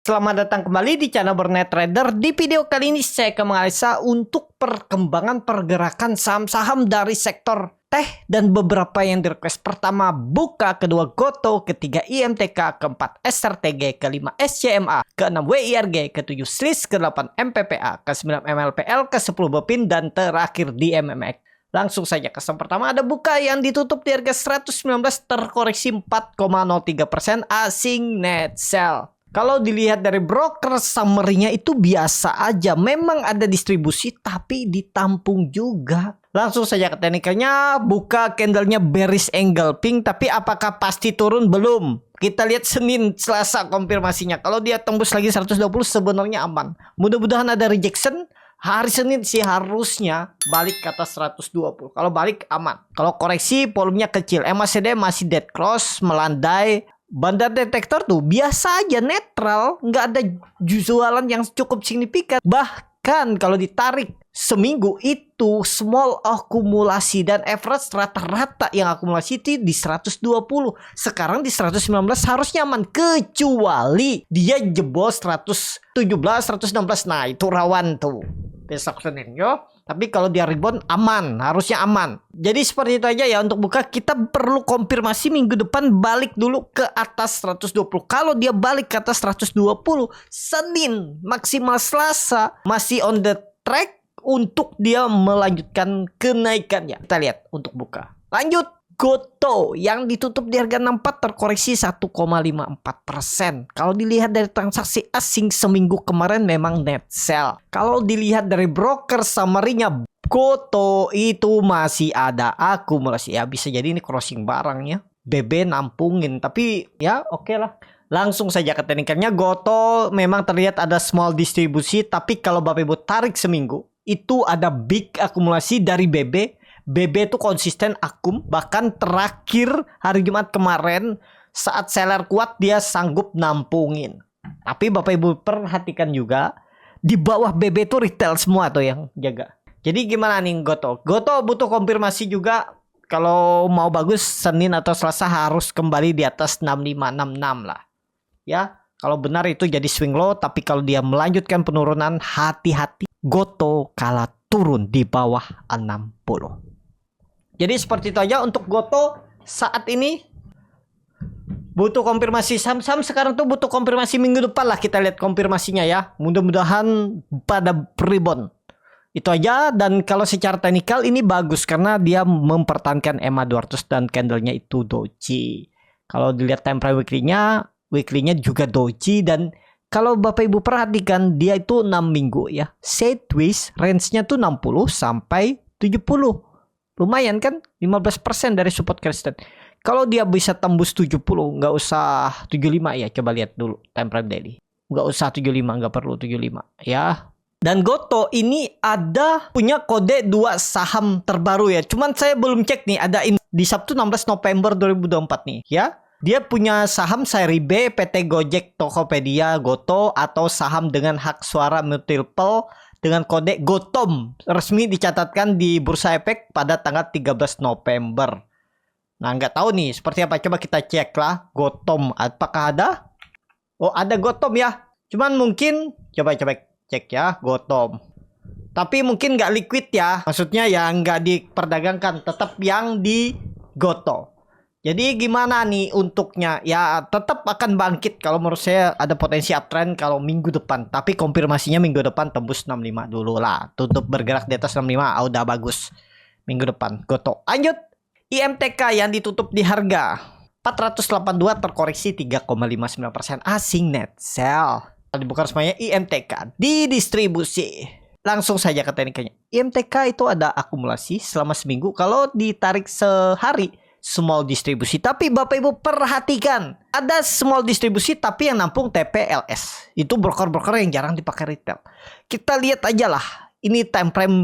Selamat datang kembali di channel Bernet Trader. Di video kali ini saya akan menganalisa untuk perkembangan pergerakan saham-saham dari sektor teh dan beberapa yang di request. Pertama Buka, kedua Goto, ketiga IMTK, keempat SRTG, kelima SCMA, keenam WIRG, ketujuh SLIS, ke-8 MPPA, ke-9 MLPL, ke-10 Bepin, dan terakhir di MMX. Langsung saja ke saham pertama ada Buka yang ditutup di harga 119 terkoreksi 4,03% asing net sell. Kalau dilihat dari broker summary-nya itu biasa aja. Memang ada distribusi tapi ditampung juga. Langsung saja ke teknikalnya. Buka candlenya bearish angle pink. Tapi apakah pasti turun? Belum. Kita lihat Senin, Selasa konfirmasinya. Kalau dia tembus lagi 120 sebenarnya aman. Mudah-mudahan ada rejection. Hari Senin sih harusnya balik ke atas 120. Kalau balik aman. Kalau koreksi volumenya kecil. MACD masih dead cross, melandai. Bandar detektor tuh biasa aja, netral, nggak ada jualan yang cukup signifikan. Bahkan kalau ditarik seminggu itu small akumulasi dan average rata-rata yang akumulasi itu di 120. Sekarang di 119 harusnya aman, kecuali dia jebol 117, 116. Nah itu rawan tuh besok Senin yo. Tapi kalau dia rebound aman, harusnya aman. Jadi seperti itu aja ya untuk Buka. Kita perlu konfirmasi minggu depan balik dulu ke atas 120. Kalau dia balik ke atas 120 Senin maksimal Selasa masih on the track untuk dia melanjutkan kenaikannya. Kita lihat untuk Buka. Lanjut Goto yang ditutup di harga 64 terkoreksi 1,54%. Kalau dilihat dari transaksi asing seminggu kemarin memang net sell. Kalau dilihat dari broker summary-nya Goto itu masih ada akumulasi. Ya bisa jadi ini crossing barangnya. BB nampungin tapi ya oke lah. Langsung saja ke teknikalnya. Goto memang terlihat ada small distribusi. Tapi kalau Bapak Ibu tarik seminggu itu ada big akumulasi dari BB. BB itu konsisten akum, bahkan terakhir hari Jumat kemarin saat seller kuat dia sanggup nampungin. Tapi Bapak Ibu perhatikan juga di bawah BB itu retail semua tuh yang jaga. Jadi gimana nih Goto? Goto butuh konfirmasi juga. Kalau mau bagus Senin atau Selasa harus kembali di atas 6566 lah. Ya, kalau benar itu jadi swing low, tapi kalau dia melanjutkan penurunan hati-hati Goto kalah turun di bawah 60. Jadi seperti itu aja untuk Goto saat ini. Butuh konfirmasi saham-saham sekarang tuh butuh konfirmasi minggu depan lah, kita lihat konfirmasinya ya. Mudah-mudahan pada rebound. Itu aja. Dan kalau secara teknikal ini bagus karena dia mempertahankan EMA 200 dan candlenya itu doji. Kalau dilihat time frame weekly-nya juga doji. Dan kalau Bapak Ibu perhatikan dia itu 6 minggu ya. Sideways range-nya tuh 60 sampai 70. Lumayan kan, 15% dari support resistance. Kalau dia bisa tembus 70, nggak usah 75 ya. Coba lihat dulu time frame daily. Nggak usah 75, nggak perlu 75 ya. Dan Goto ini ada punya kode 2 saham terbaru ya. Cuman saya belum cek nih, ada di Sabtu 16 November 2024 nih ya. Dia punya saham seri B, PT Gojek, Tokopedia, Goto, atau saham dengan hak suara multiple dengan kode GOTOM resmi dicatatkan di Bursa Efek pada tanggal 13 November. Nah, nggak tahu nih seperti apa. Coba kita cek lah GOTOM. Apakah ada? Oh, ada GOTOM ya. Cuman mungkin coba cek ya GOTOM. Tapi mungkin nggak liquid ya. Maksudnya yang nggak diperdagangkan. Tetap yang di Goto. Jadi gimana nih untuknya? Ya tetap akan bangkit. Kalau menurut saya ada potensi uptrend kalau minggu depan. Tapi konfirmasinya minggu depan tembus 65 dulu lah. Tutup bergerak di atas 65. Udah bagus. Minggu depan Goto. Lanjut. IMTK yang ditutup di harga 482 terkoreksi 3,59% asing net sell. Dibuka semuanya IMTK di distribusi. Langsung saja ke teknikanya. IMTK itu ada akumulasi selama seminggu. Kalau ditarik sehari small distribusi, tapi Bapak Ibu perhatikan ada small distribusi tapi yang nampung TPLS. Itu broker-broker yang jarang dipakai retail. Kita lihat aja lah. Ini time frame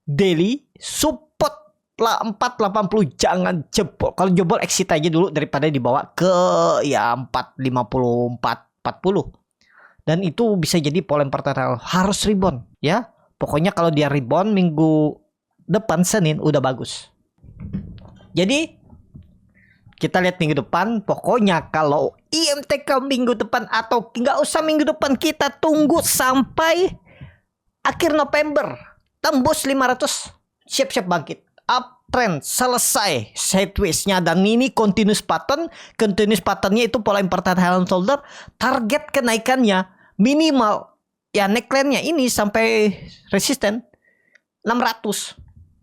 daily support lah 480 jangan jebol. Kalau jebol exit aja dulu daripada dibawa ke ya 454 40. Dan itu bisa jadi pola pertanyaan harus rebound ya. Pokoknya kalau dia rebound minggu depan Senin udah bagus. Jadi kita lihat minggu depan, pokoknya kalau IMTK minggu depan, atau nggak usah minggu depan, kita tunggu sampai akhir November tembus 500, siap-siap bangkit, uptrend selesai sideways-nya, dan ini continuous patternnya itu pola important Head and Shoulder. Target kenaikannya minimal ya, neckline-nya ini sampai resisten 600.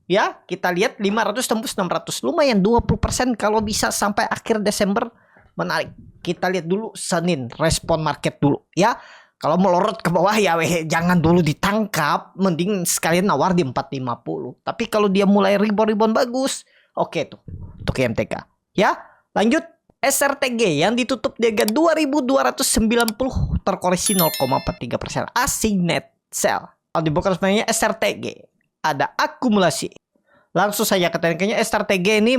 Ya, kita lihat 500 tembus 600, lumayan 20% kalau bisa sampai akhir Desember. Menarik. Kita lihat dulu Senin, respon market dulu ya. Kalau melorot ke bawah ya jangan dulu ditangkap, mending sekalian nawar di 450. Tapi kalau dia mulai rebound bagus, oke tuh untuk IMTK. Ya, lanjut SRTG yang ditutup di harga 2290, terkoreksi 0,43%. Asing net sell. Kalau dibuka sebenarnya SRTG ada akumulasi. Langsung saja ke teknikalnya SRTG ini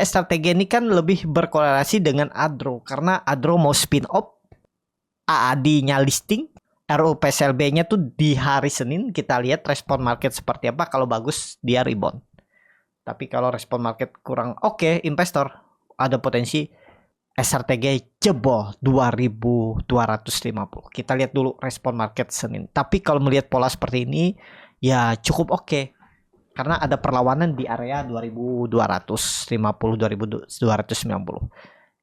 SRTG ini kan lebih berkorelasi dengan Adro, karena Adro mau spin off, AAD-nya listing, RUPSLB-nya tuh di hari Senin. Kita lihat respon market seperti apa. Kalau bagus dia rebound. Tapi kalau respon market kurang oke, investor ada potensi SRTG jebol 2250. Kita lihat dulu respon market Senin. Tapi kalau melihat pola seperti ini ya cukup oke. Karena ada perlawanan di area 2250, 2290.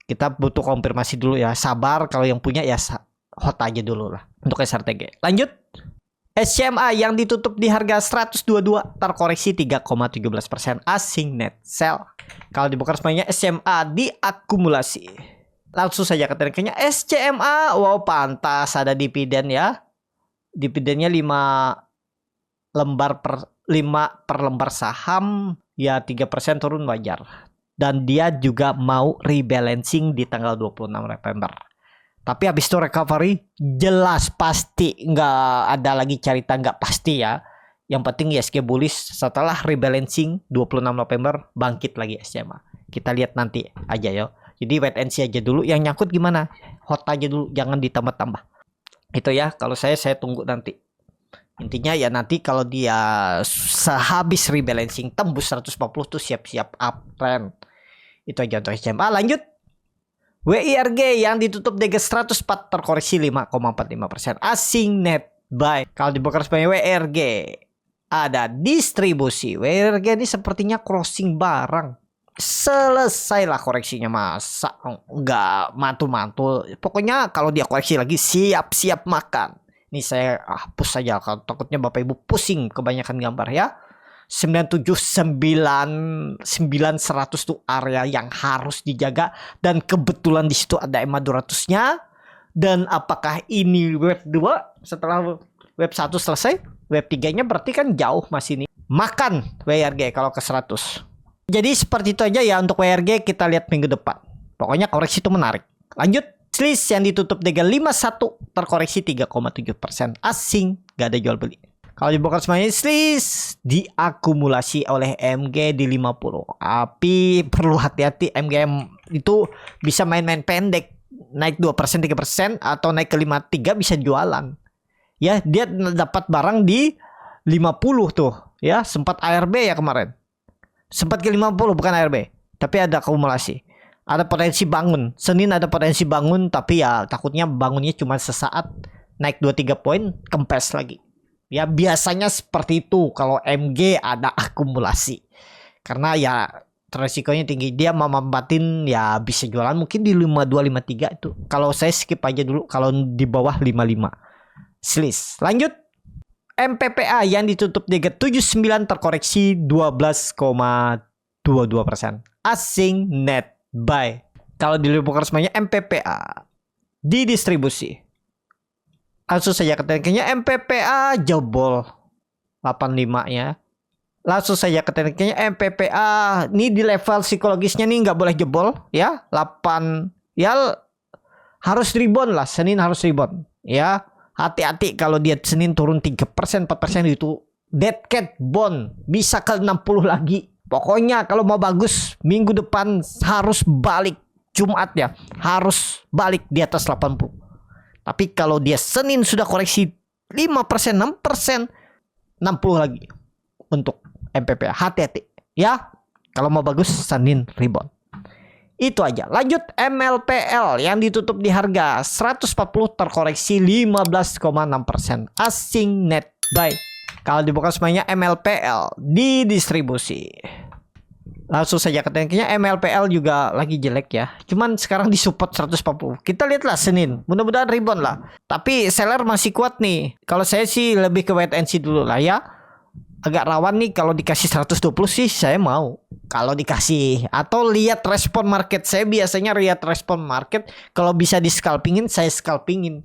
Kita butuh konfirmasi dulu ya. Sabar, kalau yang punya ya hot aja dulu lah untuk SRTG. Lanjut. SCMA yang ditutup di harga 122, terkoreksi 3,17%. Asing net sell. Kalau dibuka resminya SCMA diakumulasi. Langsung saja ke tekniknya SCMA. Wow, pantas ada dividen ya. Dividennya 5 per lembar saham ya, 3% turun wajar. Dan dia juga mau rebalancing di tanggal 26 November. Tapi habis itu recovery jelas pasti, nggak ada lagi cerita nggak pasti ya. Yang penting ISG bullish setelah rebalancing 26 November bangkit lagi SCMA. Kita lihat nanti aja ya. Jadi wait and see aja dulu. Yang nyangkut gimana? Hot aja dulu, jangan ditambah-tambah. Itu ya, kalau saya tunggu nanti. Intinya ya nanti kalau dia sehabis rebalancing tembus 140 tuh siap-siap uptrend. Itu aja untuk SCMA. Lanjut. WIRG yang ditutup di 104, terkoreksi 5,45%. Asing net buy. Kalau dibuka sebagai WIRG ada distribusi. WIRG ini sepertinya crossing barang. Selesailah koreksinya, masa nggak mantul-mantul. Pokoknya kalau dia koreksi lagi siap-siap makan. Ini saya hapus saja kalau takutnya Bapak Ibu pusing kebanyakan gambar ya. 97, 99, 100 tuh area yang harus dijaga, dan kebetulan di situ ada EMA 200-nya. Dan apakah ini web 2 setelah web 1 selesai? Web 3-nya berarti kan jauh masih nih. Makan WIRG kalau ke 100. Jadi seperti itu aja ya untuk WIRG, kita lihat minggu depan. Pokoknya koreksi itu menarik. Lanjut. Slice yang ditutup di 51, terkoreksi 3,7%. Asing, gak ada jual beli. Kalau dibuka semuanya slice diakumulasi oleh MG di 50. Tapi perlu hati-hati, MGM itu bisa main-main pendek. Naik 2%, 3% atau naik ke 53 bisa jualan. Ya, dia dapat barang di 50 tuh. Ya, sempat ARB ya kemarin. Sempat ke 50 bukan ARB, tapi ada akumulasi. Ada potensi bangun. Senin ada potensi bangun, tapi ya takutnya bangunnya cuma sesaat, naik 2-3 poin, kempes lagi. Ya biasanya seperti itu kalau MG ada akumulasi. Karena ya resikonya tinggi. Dia memanfaatin ya bisa jualan mungkin di 52-53 itu. Kalau saya skip aja dulu kalau di bawah 55. Slice. Lanjut. MPPA yang ditutup di 79, terkoreksi 12,22%. Asing net buy. Kalau dilihat semuanya MPPA didistribusi. Langsung saja ke tekniknya MPPA jebol 85 ya. Langsung saja ke tekniknya MPPA ini di level psikologisnya nih nggak boleh jebol ya. 8 ya harus rebound lah. Senin harus rebound ya. Hati-hati kalau dia Senin turun 3%, 4% itu dead cat bond bisa ke 60 lagi. Pokoknya kalau mau bagus minggu depan harus balik, Jumat ya harus balik di atas 80. Tapi kalau dia Senin sudah koreksi 5%, 6%, 60 lagi untuk MPPA. Hati-hati ya. Kalau mau bagus Senin rebound. Itu aja. Lanjut MLPL yang ditutup di harga 140 terkoreksi 15,6%. Asing net buy. Kalau dibuka semuanya MLPL di distribusi. Langsung saja kayaknya MLPL juga lagi jelek ya. Cuman sekarang disupport 140. Kita lihatlah Senin. Mudah-mudahan rebound lah. Tapi seller masih kuat nih. Kalau saya sih lebih ke wait and see dulu lah ya. Agak rawan nih kalau dikasih 120 sih saya mau. Kalau dikasih atau lihat respon market. Saya biasanya lihat respon market. Kalau bisa di scalpingin saya scalpingin.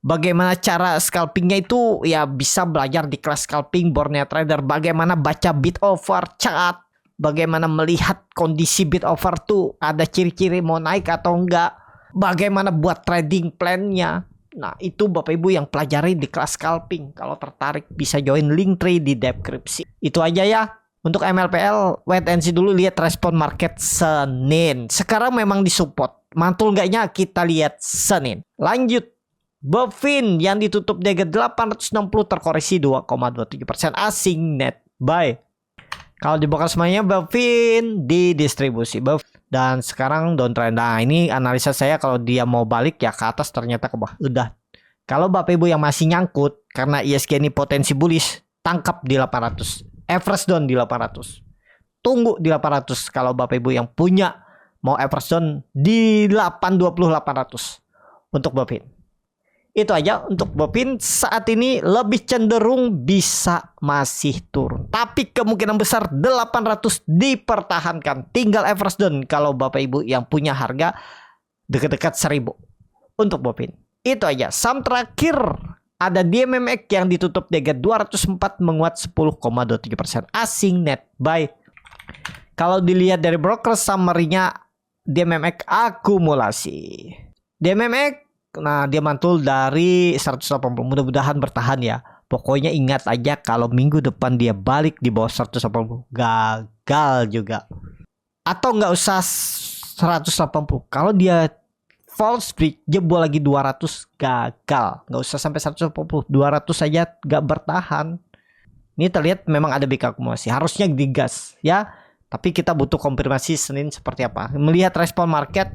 Bagaimana cara scalpingnya itu ya bisa belajar di kelas scalping Borneo Trader. Bagaimana baca bid over chart. Bagaimana melihat kondisi bid over tuh ada ciri-ciri mau naik atau enggak. Bagaimana buat trading plan-nya. Nah itu Bapak Ibu yang pelajari di kelas scalping. Kalau tertarik bisa join Linktree di deskripsi. Itu aja ya. Untuk MLPL wait and see dulu, lihat respon market Senin. Sekarang memang disupport. Mantul enggaknya kita lihat Senin. Lanjut. Bovin yang ditutup di harga 860 terkoreksi 2,27%. Asing net buy. Kalau dibuka semuanya Bovin di distribusi. Dan sekarang downtrend. Nah ini analisa saya kalau dia mau balik ya ke atas ternyata ke bawah. Udah. Kalau Bapak Ibu yang masih nyangkut karena ISG ini potensi bullish, tangkap di 800. Average down di 800. Tunggu di 800 kalau Bapak Ibu yang punya mau average down di 820 800 untuk Bovin. Itu aja untuk Bovin. Saat ini lebih cenderung bisa masih turun. Tapi kemungkinan besar 800 dipertahankan. Tinggal average down kalau Bapak Ibu yang punya harga dekat-dekat 1000 untuk Bovin. Itu aja. Saham terakhir ada DMMX yang ditutup di harga 204 menguat 10,27%. Asing net buy. Kalau dilihat dari broker summary-nya DMMX akumulasi. DMMX nah dia mantul dari 180. Mudah-mudahan bertahan ya. Pokoknya ingat aja kalau minggu depan dia balik di bawah 180 gagal juga. Atau nggak usah 180. Kalau dia false break jebol lagi 200 gagal. Nggak usah sampai 180. 200 saja nggak bertahan. Ini terlihat memang ada big akumulasi. Harusnya digas ya. Tapi kita butuh konfirmasi Senin seperti apa. Melihat respon market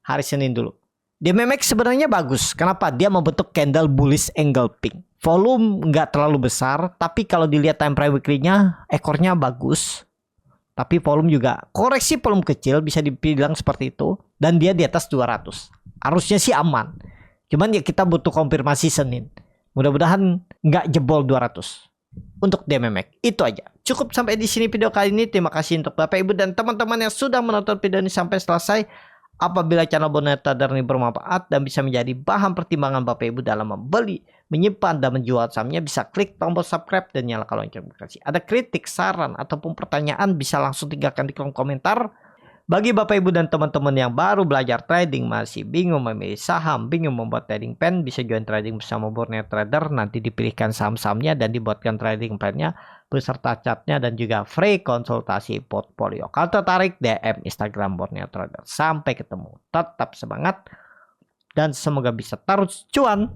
hari Senin dulu. DMMX sebenarnya bagus. Kenapa? Dia membentuk candle bullish engulfing. Volume nggak terlalu besar, tapi kalau dilihat time frame weekly-nya, ekornya bagus. Tapi volume juga koreksi volume kecil, bisa dibilang seperti itu. Dan dia di atas 200. Harusnya sih aman. Cuman ya kita butuh konfirmasi Senin. Mudah-mudahan nggak jebol 200. Untuk DMMX. Itu aja. Cukup sampai di sini video kali ini. Terima kasih untuk Bapak Ibu dan teman-teman yang sudah menonton video ini sampai selesai. Apabila channel Borneo Trader ini bermanfaat dan bisa menjadi bahan pertimbangan Bapak Ibu dalam membeli, menyimpan, dan menjual sahamnya, bisa klik tombol subscribe dan nyalakan lonceng notifikasi. Ada kritik, saran, ataupun pertanyaan bisa langsung tinggalkan di kolom komentar. Bagi Bapak Ibu dan teman-teman yang baru belajar trading, masih bingung memilih saham, bingung membuat trading plan, bisa join trading bersama Borneo Trader. Nanti dipilihkan saham-sahamnya dan dibuatkan trading plan-nya beserta chartnya dan juga free konsultasi portfolio. Kalau tertarik, DM Instagram Borneo Trader. Sampai ketemu. Tetap semangat dan semoga bisa terus cuan.